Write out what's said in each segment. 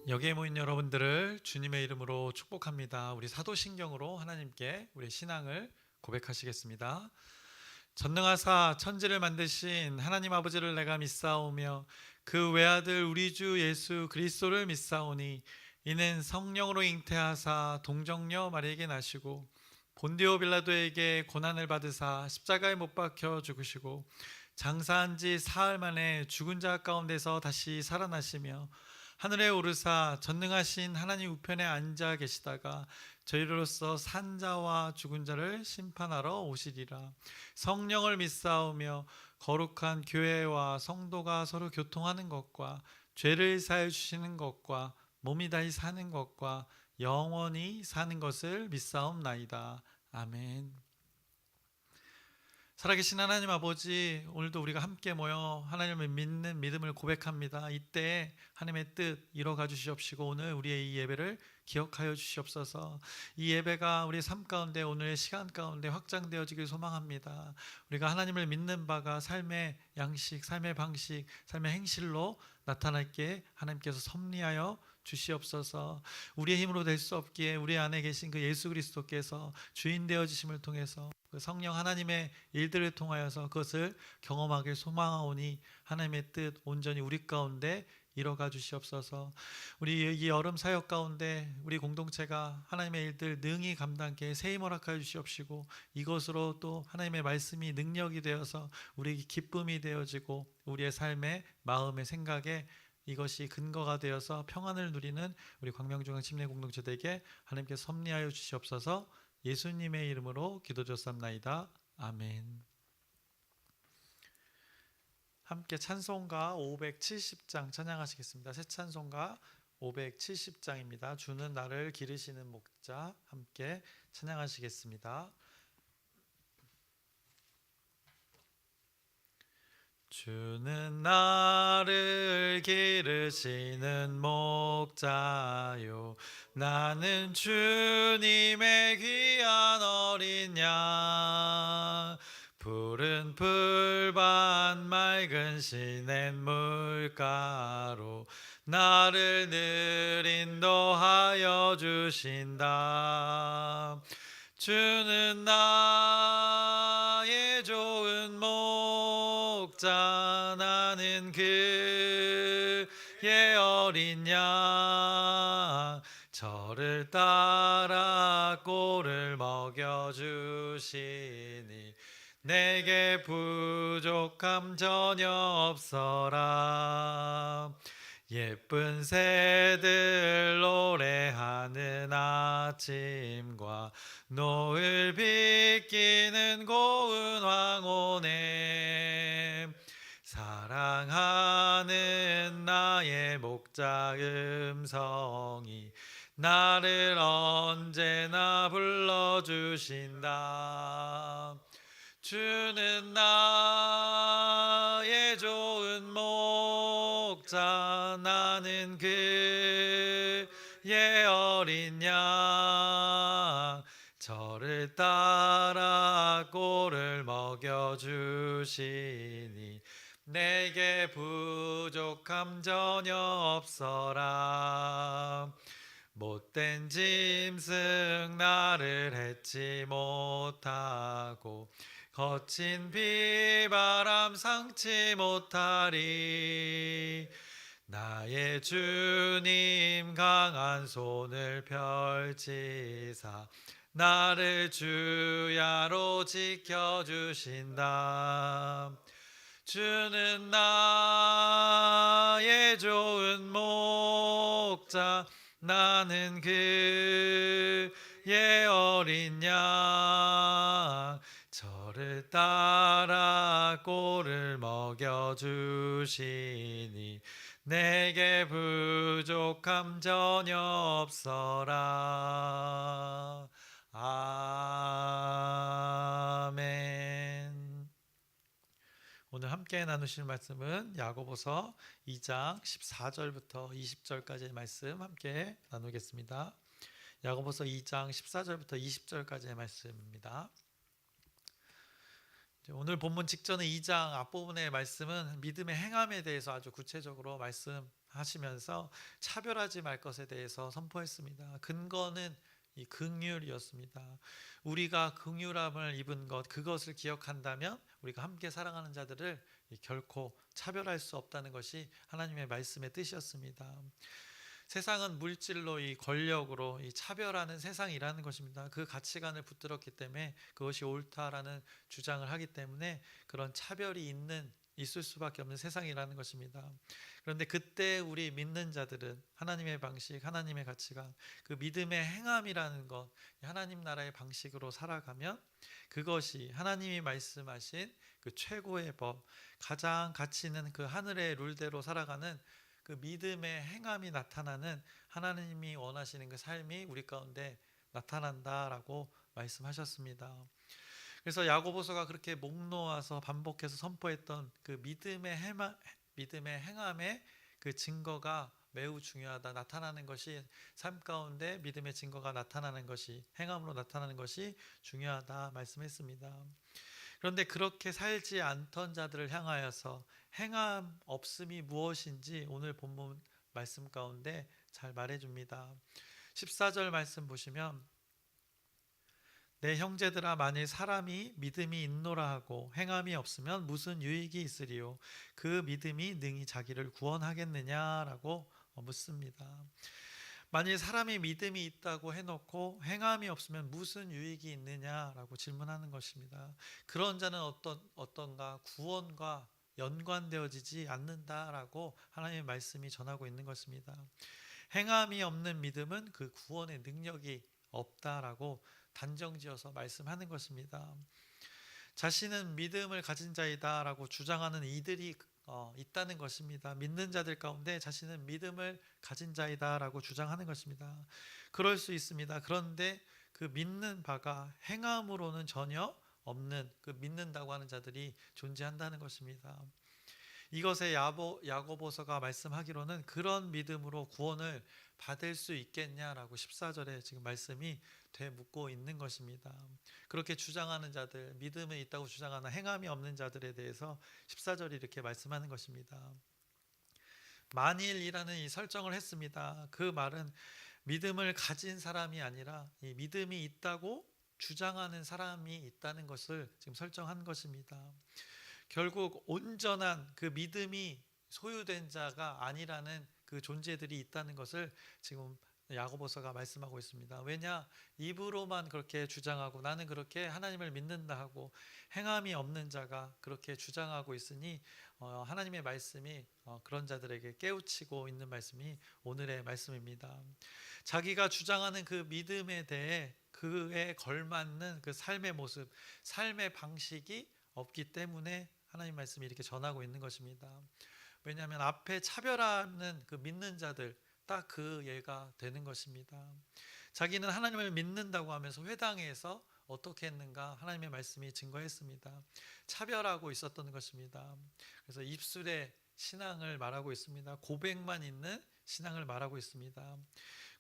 여기에 모인 여러분들을 주님의 이름으로 축복합니다. 우리 사도신경으로 하나님께 우리 신앙을 고백하시겠습니다. 전능하사 천지를 만드신 하나님 아버지를 내가 믿사오며 그 외아들 우리 주 예수 그리스도를 믿사오니 이는 성령으로 잉태하사 동정녀 마리에게 나시고 본디오 빌라도에게 고난을 받으사 십자가에 못 박혀 죽으시고 장사한 지 사흘 만에 죽은 자 가운데서 다시 살아나시며 하늘에 오르사 전능하신 하나님 우편에 앉아 계시다가 저희로서 산 자와 죽은 자를 심판하러 오시리라. 성령을 믿사오며 거룩한 교회와 성도가 서로 교통하는 것과 죄를 사해 주시는 것과 몸이 다시 사는 것과 영원히 사는 것을 믿사옵나이다. 아멘. 살아계신 하나님 아버지, 오늘도 우리가 함께 모여 하나님을 믿는 믿음을 고백합니다. 이때 하나님의 뜻 이뤄가 주시옵시고 오늘 우리의 이 예배를 기억하여 주시옵소서. 이 예배가 우리의 삶 가운데 오늘의 시간 가운데 확장되어지길 소망합니다. 우리가 하나님을 믿는 바가 삶의 양식, 삶의 방식, 삶의 행실로 나타날게 하나님께서 섭리하여 주시옵소서. 우리의 힘으로 될 수 없기에 우리 안에 계신 그 예수 그리스도께서 주인 되어지심을 통해서 그 성령 하나님의 일들을 통하여서 그것을 경험하길 소망하오니 하나님의 뜻 온전히 우리 가운데 이뤄가 주시옵소서. 우리 이 여름 사역 가운데 우리 공동체가 하나님의 일들 능히 감당케 새 힘 허락하여 주시옵시고 이것으로 또 하나님의 말씀이 능력이 되어서 우리 기쁨이 되어지고 우리의 삶의 마음의 생각에 이것이 근거가 되어서 평안을 누리는 우리 광명중앙 침례 공동체들에게 하나님께 섭리하여 주시옵소서. 예수님의 이름으로 기도드렸사옵나이다. 아멘. 함께 찬송가 570장 찬양하시겠습니다. 새 찬송가 570장입니다. 주는 나를 기르시는 목자 함께 찬양하시겠습니다. 주는 나를 기르시는 목자요 나는 주님의 귀한 어린 양 푸른 풀밭 맑은 시냇물가로 나를 늘 인도하여 주신다. 주는 나의 좋은 목자 나는 그의 어린 양 저를 따라 꼴을 먹여주시니 내게 부족함 전혀 없어라. 예쁜 새들 노래하는 아침과 노을 비끼는 고운 황혼에 사랑하는 나의 목자 음성이 나를 언제나 불러주신다. 주는 나의 좋은 목자 나는 그의 어린 양 저를 따라 꼴을 먹여주시니 내게 부족함 전혀 없어라. 못된 짐승 나를 해치 못하고 거친 비바람 상치 못하리. 나의 주님 강한 손을 펼치사 나를 주야로 지켜주신다. 주는 나의 좋은 목자 나는 그의 어린 양 저를 따라 꼴을 먹여주시니 내게 부족함 전혀 없어라. 아멘. 오늘 함께 나누실 말씀은 야고보서 2장 14절부터 20절까지의 말씀 함께 나누겠습니다. 야고보서 2장 14절부터 20절까지의 말씀입니다. 오늘 본문 직전의 2장 앞부분의 말씀은 믿음의 행함에 대해서 아주 구체적으로 말씀하고 하시면서 차별하지 말 것에 대해서 선포했습니다. 근거는 이 긍휼이었습니다. 우리가 긍휼함을 입은 것, 그것을 기억한다면 우리가 함께 사랑하는 자들을 결코 차별할 수 없다는 것이 하나님의 말씀의 뜻이었습니다. 세상은 물질로, 이 권력으로 이 차별하는 세상이라는 것입니다. 그 가치관을 붙들었기 때문에 그것이 옳다라는 주장을 하기 때문에 그런 차별이 있을 수밖에 없는 세상이라는 것입니다. 그런데 그때 우리 믿는 자들은 하나님의 방식, 하나님의 가치관, 그 믿음의 행함이라는 것, 하나님 나라의 방식으로 살아가면 그것이 하나님이 말씀하신 그 최고의 법, 가장 가치 있는 그 하늘의 룰대로 살아가는 그 믿음의 행함이 나타나는, 하나님이 원하시는 그 삶이 우리 가운데 나타난다라고 말씀하셨습니다. 그래서 야고보서가 그렇게 목 놓아서 반복해서 선포했던 그 믿음의 행함의 그 증거가 매우 중요하다. 나타나는 것이, 삶 가운데 믿음의 증거가 나타나는 것이, 행함으로 나타나는 것이 중요하다 말씀했습니다. 그런데 그렇게 살지 않던 자들을 향하여서 행함 없음이 무엇인지 오늘 본문 말씀 가운데 잘 말해줍니다. 14절 말씀 보시면, 내 형제들아, 만일 사람이 믿음이 있노라 하고 행함이 없으면 무슨 유익이 있으리요? 그 믿음이 능히 자기를 구원하겠느냐라고 묻습니다. 만일 사람이 믿음이 있다고 해놓고 행함이 없으면 무슨 유익이 있느냐라고 질문하는 것입니다. 그런 자는 어떤가? 구원과 연관되어지지 않는다라고 하나님의 말씀이 전하고 있는 것입니다. 행함이 없는 믿음은 그 구원의 능력이 없다라고 단정지어서 말씀하는 것입니다. 자신은 믿음을 가진 자이다라고 주장하는 이들이 있다는 것입니다. 믿는 자들 가운데 자신은 믿음을 가진 자이다라고 주장하는 것입니다. 그럴 수 있습니다. 그런데 그 믿는 바가 행함으로는 전혀 없는, 그 믿는다고 하는 자들이 존재한다는 것입니다. 이것에 야고보서가 말씀하기로는 그런 믿음으로 구원을 받을 수 있겠냐라고 14절에 지금 말씀이 되묻고 있는 것입니다. 그렇게 주장하는 자들, 믿음이 있다고 주장하는 행함이 없는 자들에 대해서 14절이 이렇게 말씀하는 것입니다. 만일이라는 이 설정을 했습니다. 그 말은 믿음을 가진 사람이 아니라 이 믿음이 있다고 주장하는 사람이 있다는 것을 지금 설정한 것입니다. 결국 온전한 그 믿음이 소유된 자가 아니라는 그 존재들이 있다는 것을 지금 야고보서가 말씀하고 있습니다. 왜냐? 입으로만 그렇게 주장하고 나는 그렇게 하나님을 믿는다 하고 행함이 없는 자가 그렇게 주장하고 있으니 하나님의 말씀이 그런 자들에게 깨우치고 있는 말씀이 오늘의 말씀입니다. 자기가 주장하는 그 믿음에 대해 그에 걸맞는 그 삶의 모습, 삶의 방식이 없기 때문에 하나님 말씀이 이렇게 전하고 있는 것입니다. 왜냐하면 앞에 차별하는 그 믿는 자들, 딱 그 예가 되는 것입니다. 자기는 하나님을 믿는다고 하면서 회당에서 어떻게 했는가? 하나님의 말씀이 증거했습니다. 차별하고 있었던 것입니다. 그래서 입술에 신앙을 말하고 있습니다. 고백만 있는 신앙을 말하고 있습니다.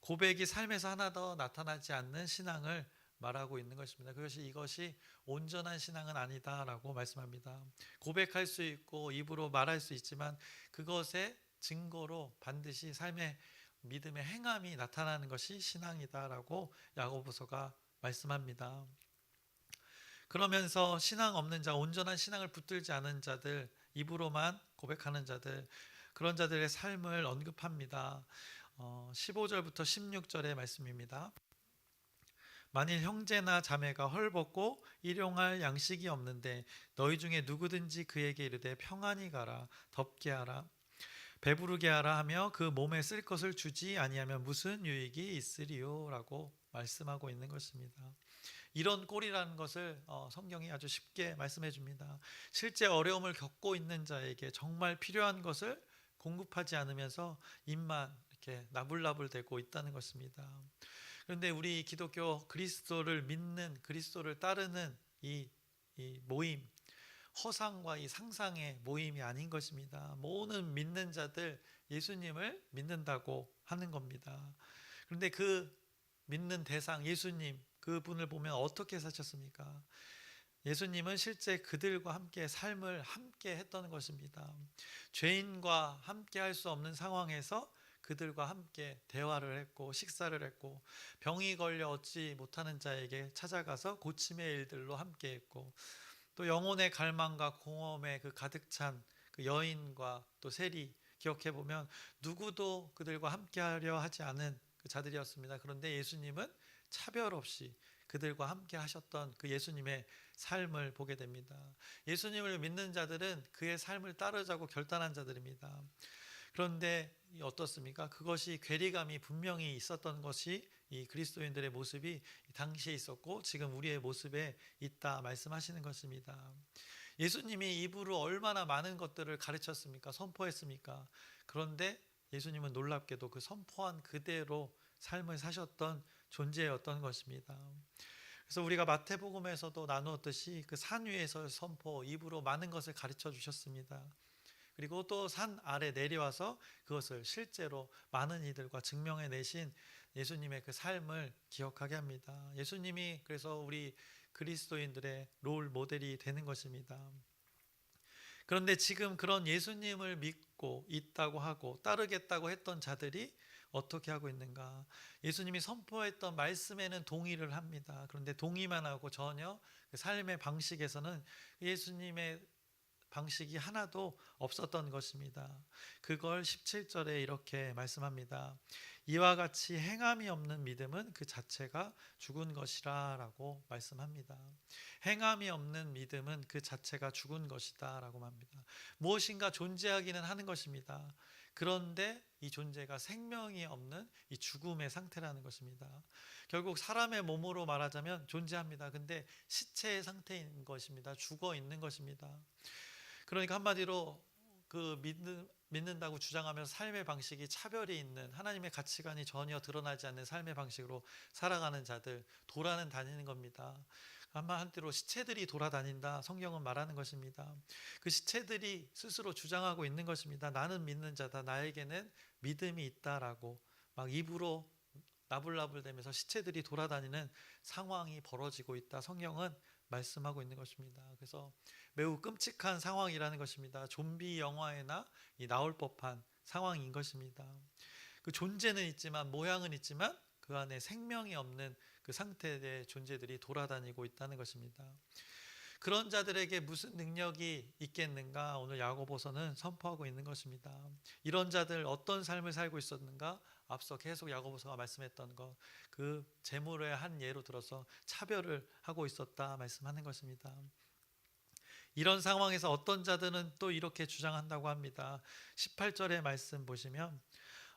고백이 삶에서 하나 더 나타나지 않는 신앙을 말하고 있는 것입니다. 이것이 온전한 신앙은 아니다라고 말씀합니다. 고백할 수 있고 입으로 말할 수 있지만 그것의 증거로 반드시 삶의 믿음의 행함이 나타나는 것이 신앙이다라고 야고보서가 말씀합니다. 그러면서 신앙 없는 자, 온전한 신앙을 붙들지 않은 자들, 입으로만 고백하는 자들, 그런 자들의 삶을 언급합니다. 15절부터 16절의 말씀입니다. 만일 형제나 자매가 헐벗고 일용할 양식이 없는데 너희 중에 누구든지 그에게 이르되 평안히 가라, 덥게 하라, 배부르게 하라 하며 그 몸에 쓸 것을 주지 아니하면 무슨 유익이 있으리요? 라고 말씀하고 있는 것입니다. 이런 꼴이라는 것을 성경이 아주 쉽게 말씀해 줍니다. 실제 어려움을 겪고 있는 자에게 정말 필요한 것을 공급하지 않으면서 입만 이렇게 나불나불대고 있다는 것입니다. 그런데 우리 기독교 그리스도를 믿는, 그리스도를 따르는 이 모임, 허상과 이 상상의 모임이 아닌 것입니다. 모든 믿는 자들 예수님을 믿는다고 하는 겁니다. 그런데 그 믿는 대상 예수님, 그분을 보면 어떻게 사셨습니까? 예수님은 실제 그들과 함께 삶을 함께 했던 것입니다. 죄인과 함께 할 수 없는 상황에서 그들과 함께 대화를 했고 식사를 했고, 병이 걸려 얻지 못하는 자에게 찾아가서 고침의 일들로 함께 했고, 또 영혼의 갈망과 공허함에 그 가득 찬 그 여인과 또 세리 기억해 보면 누구도 그들과 함께하려 하지 않은 그 자들이었습니다. 그런데 예수님은 차별 없이 그들과 함께 하셨던 그 예수님의 삶을 보게 됩니다. 예수님을 믿는 자들은 그의 삶을 따르자고 결단한 자들입니다. 그런데 어떻습니까? 그것이 괴리감이 분명히 있었던 것이 이 그리스도인들의 모습이 당시에 있었고 지금 우리의 모습에 있다 말씀하시는 것입니다. 예수님이 입으로 얼마나 많은 것들을 가르쳤습니까? 선포했습니까? 그런데 예수님은 놀랍게도 그 선포한 그대로 삶을 사셨던 존재였던 것입니다. 그래서 우리가 마태복음에서도 나누었듯이 그 산 위에서 선포, 입으로 많은 것을 가르쳐 주셨습니다. 그리고 또 산 아래 내려와서 그것을 실제로 많은 이들과 증명해 내신 예수님의 그 삶을 기억하게 합니다. 예수님이 그래서 우리 그리스도인들의 롤 모델이 되는 것입니다. 그런데 지금 그런 예수님을 믿고 있다고 하고 따르겠다고 했던 자들이 어떻게 하고 있는가? 예수님이 선포했던 말씀에는 동의를 합니다. 그런데 동의만 하고 전혀 그 삶의 방식에서는 예수님의 방식이 하나도 없었던 것입니다. 그걸 17절에 이렇게 말씀합니다. 이와 같이 행함이 없는 믿음은 그 자체가 죽은 것이라 라고 말씀합니다. 행함이 없는 믿음은 그 자체가 죽은 것이다 라고 합니다. 무엇인가 존재하기는 하는 것입니다. 그런데 이 존재가 생명이 없는 이 죽음의 상태라는 것입니다. 결국 사람의 몸으로 말하자면 존재합니다. 근데 시체의 상태인 것입니다. 죽어 있는 것입니다. 그러니까 한마디로 그 믿는다고 주장하면서 삶의 방식이 차별이 있는, 하나님의 가치관이 전혀 드러나지 않는 삶의 방식으로 살아가는 자들, 도라는 다니는 겁니다. 한마디로 시체들이 돌아다닌다, 성경은 말하는 것입니다. 그 시체들이 스스로 주장하고 있는 것입니다. 나는 믿는 자다, 나에게는 믿음이 있다라고 막 입으로 나불나불대면서 시체들이 돌아다니는 상황이 벌어지고 있다, 성경은 말씀하고 있는 것입니다. 그래서 매우 끔찍한 상황이라는 것입니다. 좀비 영화에나 나올 법한 상황인 것입니다. 그 존재는 있지만, 모양은 있지만 그 안에 생명이 없는 그 상태의 존재들이 돌아다니고 있다는 것입니다. 그런 자들에게 무슨 능력이 있겠는가? 오늘 야고보서는 선포하고 있는 것입니다. 이런 자들 어떤 삶을 살고 있었는가? 앞서 계속 야고보서가 말씀했던 것, 그 재물의 한 예로 들어서 차별을 하고 있었다 말씀하는 것입니다. 이런 상황에서 어떤 자들은 또 이렇게 주장한다고 합니다. 18절의 말씀 보시면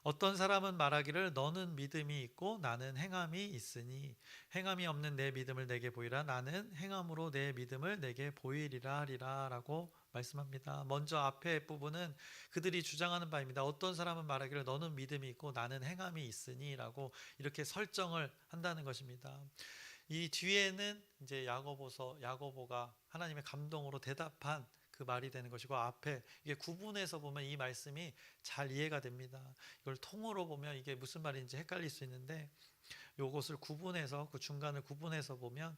어떤 사람은 말하기를 너는 믿음이 있고 나는 행함이 있으니 행함이 없는 내 믿음을 내게 보이라, 나는 행함으로 내 믿음을 내게 보이리라 하리라 라고 말씀합니다. 먼저 앞에 부분은 그들이 주장하는 바입니다. 어떤 사람은 말하기를 너는 믿음이 있고 나는 행함이 있으니 라고 이렇게 설정을 한다는 것입니다. 이 뒤에는 이제 야고보가 하나님의 감동으로 대답한 그 말이 되는 것이고, 앞에 이게 구분해서 보면 이 말씀이 잘 이해가 됩니다. 이걸 통으로 보면 이게 무슨 말인지 헷갈릴 수 있는데, 요것을 구분해서 그 중간을 구분해서 보면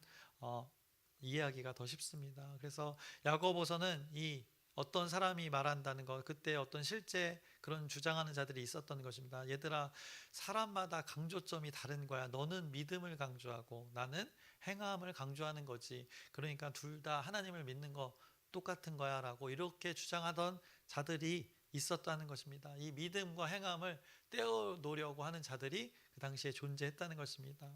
이해하기가 더 쉽습니다. 그래서 야고보서는 이 어떤 사람이 말한다는 것, 그때 어떤 실제 그런 주장하는 자들이 있었던 것입니다. 얘들아, 사람마다 강조점이 다른 거야. 너는 믿음을 강조하고 나는 행함을 강조하는 거지. 그러니까 둘 다 하나님을 믿는 거 똑같은 거야 라고 이렇게 주장하던 자들이 있었다는 것입니다. 이 믿음과 행함을 떼어놓으려고 하는 자들이 그 당시에 존재했다는 것입니다.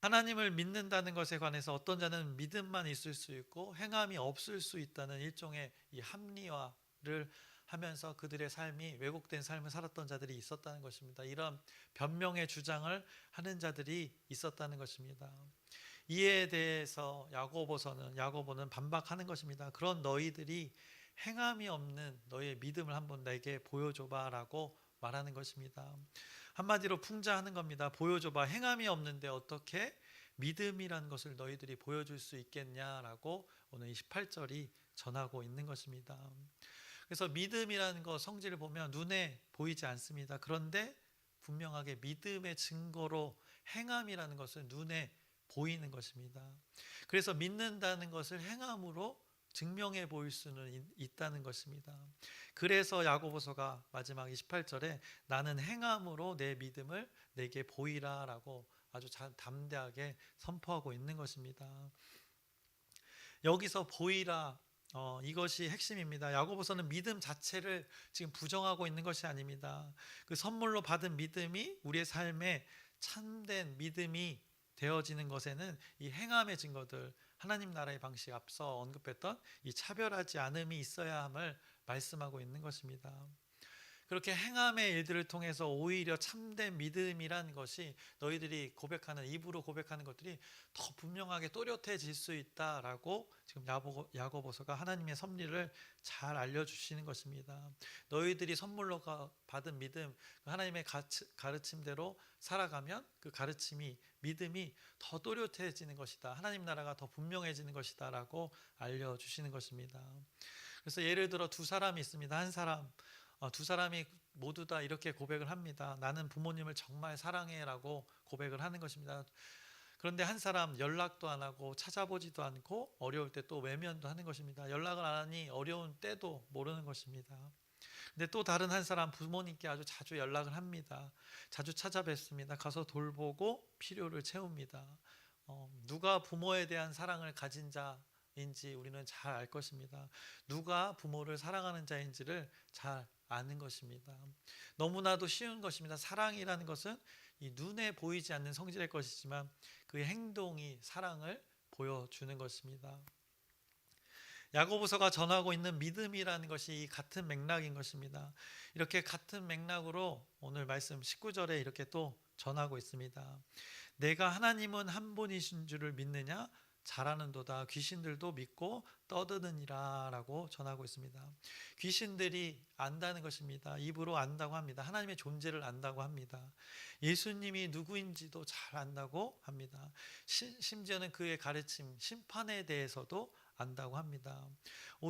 하나님을 믿는다는 것에 관해서 어떤 자는 믿음만 있을 수 있고 행함이 없을 수 있다는 일종의 이 합리화를 하면서 그들의 삶이 왜곡된 삶을 살았던 자들이 있었다는 것입니다. 이런 변명의 주장을 하는 자들이 있었다는 것입니다. 이에 대해서 야고보는 반박하는 것입니다. 그런 너희들이 행함이 없는 너희의 믿음을 한번 내게 보여줘봐 라고 말하는 것입니다. 한마디로 풍자하는 겁니다. 보여줘봐. 행함이 없는데 어떻게 믿음이라는 것을 너희들이 보여줄 수 있겠냐라고 오늘 28절이 전하고 있는 것입니다. 그래서 믿음이라는 것, 성질을 보면 눈에 보이지 않습니다. 그런데 분명하게 믿음의 증거로 행함이라는 것은 눈에 보이는 것입니다. 그래서 믿는다는 것을 행함으로 증명해 보일 수는 있다는 것입니다. 그래서 야고보서가 마지막 28절에 나는 행함으로 내 믿음을 내게 보이라라고 아주 담대하게 선포하고 있는 것입니다. 여기서 보이라, 이것이 핵심입니다. 야고보서는 믿음 자체를 지금 부정하고 있는 것이 아닙니다. 그 선물로 받은 믿음이 우리의 삶에 참된 믿음이 되어지는 것에는 이 행함의 증거들, 하나님 나라의 방식, 앞서 언급했던 이 차별하지 않음이 있어야 함을 말씀하고 있는 것입니다. 그렇게 행함의 일들을 통해서 오히려 참된 믿음이란 것이 너희들이 고백하는, 입으로 고백하는 것들이 더 분명하게 또렷해질 수 있다라고 지금 야고보서가 하나님의 섭리를 잘 알려주시는 것입니다. 너희들이 선물로 받은 믿음, 하나님의 가르침대로 살아가면 그 가르침이, 믿음이 더 또렷해지는 것이다, 하나님 나라가 더 분명해지는 것이다 라고 알려주시는 것입니다. 그래서 예를 들어 두 사람이 있습니다. 두 사람이 모두 다 이렇게 고백을 합니다. 나는 부모님을 정말 사랑해 라고 고백을 하는 것입니다. 그런데 한 사람 연락도 안 하고 찾아보지도 않고 어려울 때 또 외면도 하는 것입니다. 연락을 안 하니 어려운 때도 모르는 것입니다. 근데 또 다른 한 사람 부모님께 아주 자주 연락을 합니다. 자주 찾아뵙습니다. 가서 돌보고 필요를 채웁니다. 누가 부모에 대한 사랑을 가진 자인지 우리는 잘 알 것입니다. 누가 부모를 사랑하는 자인지를 잘 아는 것입니다. 너무나도 쉬운 것입니다. 사랑이라는 것은 이 눈에 보이지 않는 성질의 것이지만 그 행동이 사랑을 보여주는 것입니다. 야고보서가 전하고 있는 믿음이라는 것이 같은 맥락인 것입니다. 이렇게 같은 맥락으로 오늘 말씀 19절에 이렇게 또 전하고 있습니다. 내가 하나님은 한 분이신 줄을 믿느냐? 잘하는도다. 귀신들도 믿고 떠드느니라 라고 전하고 있습니다. 귀신들이 안다는 것입니다. 입으로 안다고 합니다. 하나님의 존재를 안다고 합니다. 예수님이 누구인지도 잘 안다고 합니다. 심지어는 그의 가르침, 심판에 대해서도 안다고 합니다.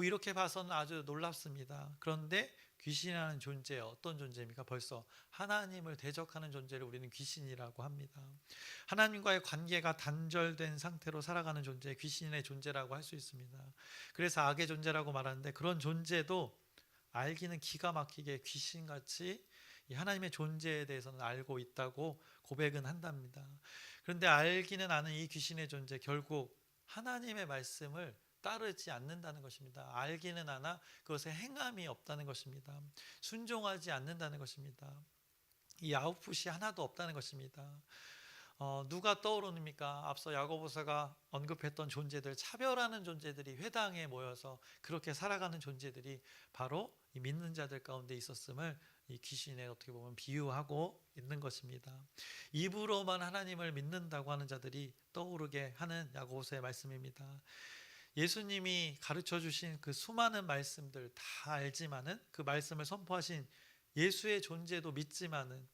이렇게 봐서는 아주 놀랍습니다. 그런데 귀신이라는 존재, 어떤 존재입니까? 벌써 하나님을 대적하는 존재를 우리는 귀신이라고 합니다. 하나님과의 관계가 단절된 상태로 살아가는 존재, 귀신의 존재라고 할 수 있습니다. 그래서 악의 존재라고 말하는데, 그런 존재도 알기는 기가 막히게 귀신같이 하나님의 존재에 대해서는 알고 있다고 고백은 한답니다. 그런데 알기는 아는 이 귀신의 존재, 결국 하나님의 말씀을 따르지 않는다는 것입니다. 알기는 아나 그것에 행함이 없다는 것입니다. 순종하지 않는다는 것입니다. 이 아웃풋이 하나도 없다는 것입니다. 누가 떠오릅니까? 앞서 야고보서가 언급했던 존재들, 차별하는 존재들이 회당에 모여서 그렇게 살아가는 존재들이 바로 이 믿는 자들 가운데 있었음을 이 귀신에 어떻게 보면 비유하고 있는 것입니다. 입으로만 하나님을 믿는다고 하는 자들이 떠오르게 하는 야고보서의 말씀입니다. 예수님이 가르쳐 주신 그 수많은 말씀들 다 알지만은, 그 말씀을 선포하신 예수의 존재도 믿지만은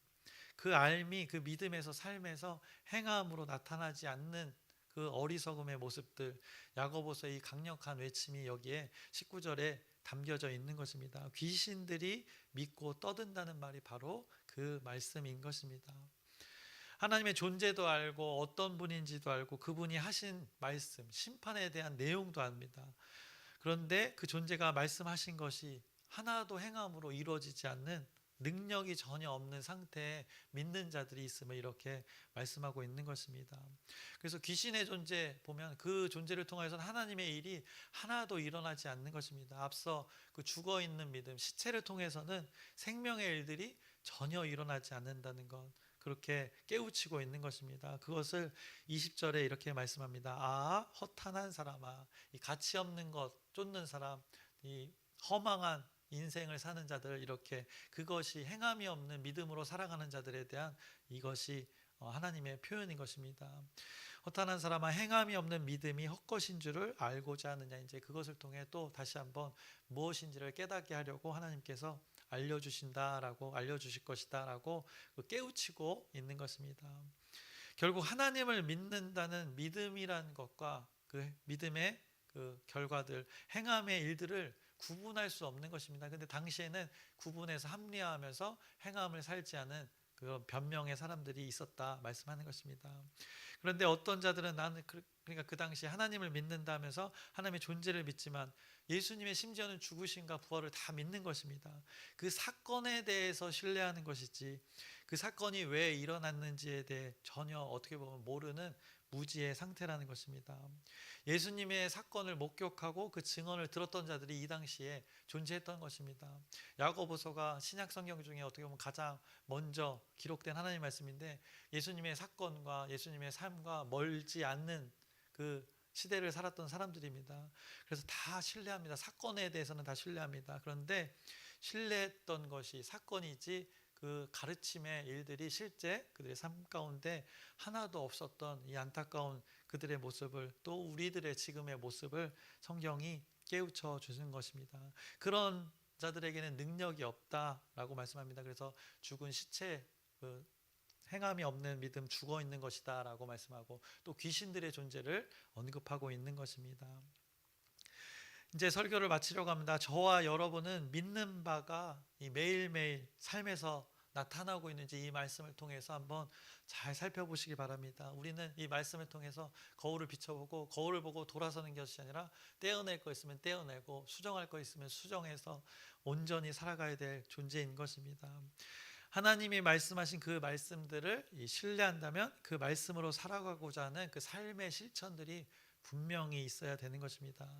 그 알미, 그 믿음에서 삶에서 행함으로 나타나지 않는 그 어리석음의 모습들, 야고보서의 이 강력한 외침이 여기에 19절에 담겨져 있는 것입니다. 귀신들이 믿고 떠든다는 말이 바로 그 말씀인 것입니다. 하나님의 존재도 알고 어떤 분인지도 알고 그분이 하신 말씀, 심판에 대한 내용도 압니다. 그런데 그 존재가 말씀하신 것이 하나도 행함으로 이루어지지 않는, 능력이 전혀 없는 상태에 믿는 자들이 있음을 이렇게 말씀하고 있는 것입니다. 그래서 귀신의 존재 보면 그 존재를 통해서는 하나님의 일이 하나도 일어나지 않는 것입니다. 앞서 그 죽어 있는 믿음, 시체를 통해서는 생명의 일들이 전혀 일어나지 않는다는 것, 그렇게 깨우치고 있는 것입니다. 그것을 20절에 이렇게 말씀합니다. 아, 허탄한 사람아, 이 가치 없는 것 쫓는 사람, 이 허망한 인생을 사는 자들, 이렇게 그것이 행함이 없는 믿음으로 살아가는 자들에 대한 이것이 하나님의 표현인 것입니다. 허탄한 사람아, 행함이 없는 믿음이 헛것인 줄을 알고자 하느냐. 이제 그것을 통해 또 다시 한번 무엇인지를 깨닫게 하려고 하나님께서 알려주실 것이다라고 깨우치고 있는 것입니다. 결국 하나님을 믿는다는 믿음이라는 것과 그 믿음의 그 결과들, 행함의 일들을 구분할 수 없는 것입니다. 근데 당시에는 구분해서 합리화하면서 행함을 살지 않은 그런 변명의 사람들이 있었다 말씀하는 것입니다. 그런데 어떤 자들은 나는 그러니까 그 당시 하나님을 믿는다면서 하나님의 존재를 믿지만 예수님의 심지어는 죽으심과 부활을 다 믿는 것입니다. 그 사건에 대해서 신뢰하는 것이지 그 사건이 왜 일어났는지에 대해 전혀 어떻게 보면 모르는 무지의 상태라는 것입니다. 예수님의 사건을 목격하고 그 증언을 들었던 자들이 이 당시에 존재했던 것입니다. 야고보서가 신약 성경 중에 어떻게 보면 가장 먼저 기록된 하나님의 말씀인데 예수님의 사건과 예수님의 삶과 멀지 않는 그 시대를 살았던 사람들입니다. 그래서 다 신뢰합니다. 사건에 대해서는 다 신뢰합니다. 그런데 신뢰했던 것이 사건이지 그 가르침의 일들이 실제 그들의 삶 가운데 하나도 없었던 이 안타까운 그들의 모습을 또 우리들의 지금의 모습을 성경이 깨우쳐 주는 것입니다. 그런 자들에게는 능력이 없다라고 말씀합니다. 그래서 죽은 시체, 그 행함이 없는 믿음, 죽어 있는 것이다 라고 말씀하고 또 귀신들의 존재를 언급하고 있는 것입니다. 이제 설교를 마치려고 합니다. 저와 여러분은 믿는 바가 매일매일 삶에서 나타나고 있는지 이 말씀을 통해서 한번 잘 살펴보시기 바랍니다. 우리는 이 말씀을 통해서 거울을 비춰보고 거울을 보고 돌아서는 것이 아니라 떼어낼 거 있으면 떼어내고 수정할 거 있으면 수정해서 온전히 살아가야 될 존재인 것입니다. 하나님이 말씀하신 그 말씀들을 신뢰한다면 그 말씀으로 살아가고자 하는 그 삶의 실천들이 분명히 있어야 되는 것입니다.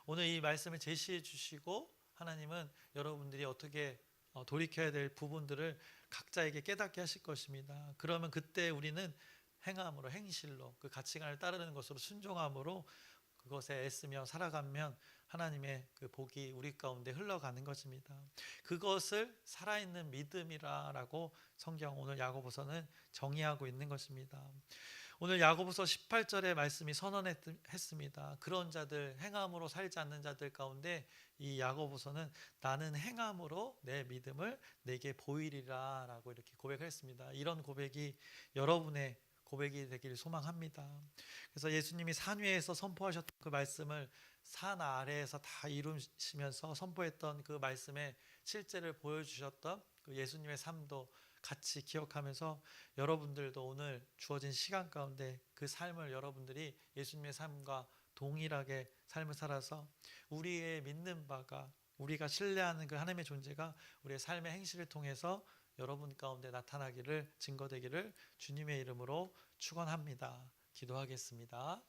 오늘 이 말씀을 제시해 주시고 하나님은 여러분들이 어떻게 돌이켜야 될 부분들을 각자에게 깨닫게 하실 것입니다. 그러면 그때 우리는 행함으로, 행실로 그 가치관을 따르는 것으로 순종함으로 그것에 애쓰며 살아가면 하나님의 그 복이 우리 가운데 흘러가는 것입니다. 그것을 살아있는 믿음이라고 성경 오늘 야고보서는 정의하고 있는 것입니다. 오늘 야고보서 18절의 말씀이 선언했습니다. 그런 자들, 행함으로 살지 않는 자들 가운데 이 야고보서는 나는 행함으로 내 믿음을 내게 보이리라 라고 이렇게 고백했습니다. 이런 고백이 여러분의 고백이 되기를 소망합니다. 그래서 예수님이 산 위에서 선포하셨던 그 말씀을 산 아래에서 다 이루시면서 선포했던 그 말씀의 실제를 보여주셨던 그 예수님의 삶도 같이 기억하면서 여러분들도 오늘 주어진 시간 가운데 그 삶을 여러분들이 예수님의 삶과 동일하게 삶을 살아서 우리의 믿는 바가 우리가 신뢰하는 그 하나님의 존재가 우리의 삶의 행실을 통해서 여러분 가운데 나타나기를 증거되기를 주님의 이름으로 축원합니다. 기도하겠습니다.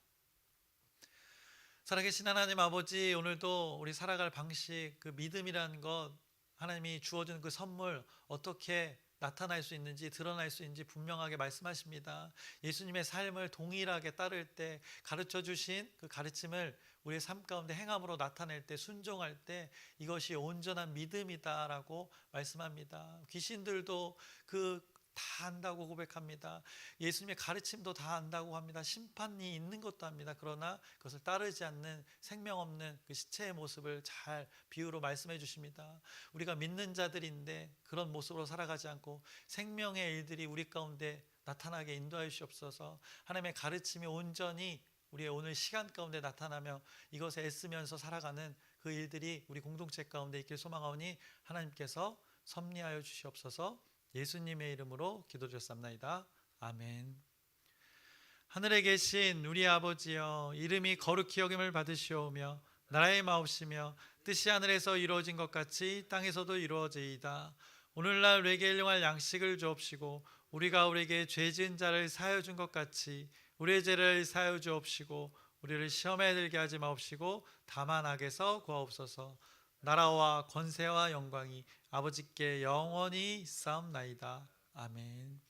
살아계신 하나님 아버지, 오늘도 우리 살아갈 방식, 그 믿음이라는 것, 하나님이 주어준 그 선물 어떻게 나타날 수 있는지 드러날 수 있는지 분명하게 말씀하십니다. 예수님의 삶을 동일하게 따를 때 가르쳐 주신 그 가르침을 우리의 삶 가운데 행함으로 나타낼 때 순종할 때 이것이 온전한 믿음이다라고 말씀합니다. 귀신들도 다 안다고 고백합니다. 예수님의 가르침도 다 안다고 합니다. 심판이 있는 것도 합니다. 그러나 그것을 따르지 않는 생명 없는 그 시체의 모습을 잘 비유로 말씀해 주십니다. 우리가 믿는 자들인데 그런 모습으로 살아가지 않고 생명의 일들이 우리 가운데 나타나게 인도하여 주시옵소서. 하나님의 가르침이 온전히 우리의 오늘 시간 가운데 나타나며 이것에 애쓰면서 살아가는 그 일들이 우리 공동체 가운데 있길 소망하오니 하나님께서 섭리하여 주시옵소서. 예수님의 이름으로 기도드렸습니다. 아멘. 하늘에 계신 우리 아버지여, 이름이 거룩히 여김을 받으시오며 나라의 마옵시며 뜻이 하늘에서 이루어진 것 같이 땅에서도 이루어지이다. 오늘날 우리에게 일용할 양식을 주옵시고 우리가 우리에게 죄 지은 자를 사하여 준 것 같이 우리의 죄를 사하여 주옵시고 우리를 시험에 들게 하지 마옵시고 다만 악에서 구하옵소서. 나라와 권세와 영광이 아버지께 영원히 있사옵나이다. 아멘.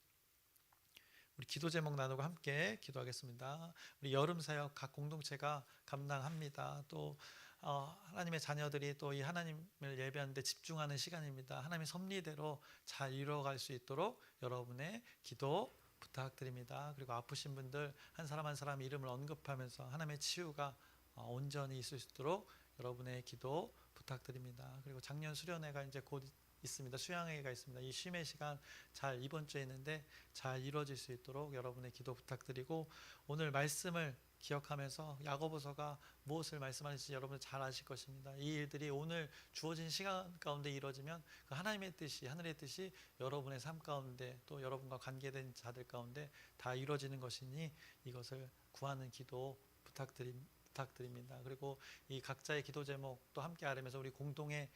우리 기도 제목 나누고 함께 기도하겠습니다. 우리 여름 사역 각 공동체가 감당합니다. 또 하나님의 자녀들이 또 이 하나님을 예배하는데 집중하는 시간입니다. 하나님의 섭리대로 잘 이루어갈 수 있도록 여러분의 기도 부탁드립니다. 그리고 아프신 분들 한 사람 한 사람 이름을 언급하면서 하나님의 치유가 온전히 있을 수 있도록 여러분의 기도 부탁드립니다. 그리고 작년 수련회가 이제 곧 있습니다. 수양회가 있습니다. 이 쉼의 시간 잘 이번 주에 있는데 잘 이루어질 수 있도록 여러분의 기도 부탁드리고 오늘 말씀을 기억하면서 야고보서가 무엇을 말씀하는지 여러분 잘 아실 것입니다. 이 일들이 오늘 주어진 시간 가운데 이루어지면 그 하나님의 뜻이, 하늘의 뜻이 여러분의 삶 가운데 또 여러분과 관계된 자들 가운데 다 이루어지는 것이니 이것을 구하는 기도 부탁드립니다. 그리고 이 각자의 기도 제목 또 함께 아뢰면서 우리 공통의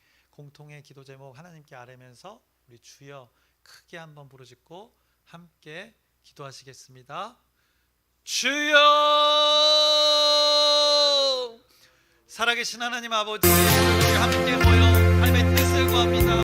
기도 제목 하나님께 아뢰면서 우리 주여 크게 한번 부르짖고 함께 기도하시겠습니다. 주여! 살아계신 하나님 아버지, 우리 함께 모여 하나님의 뜻을 구합니다.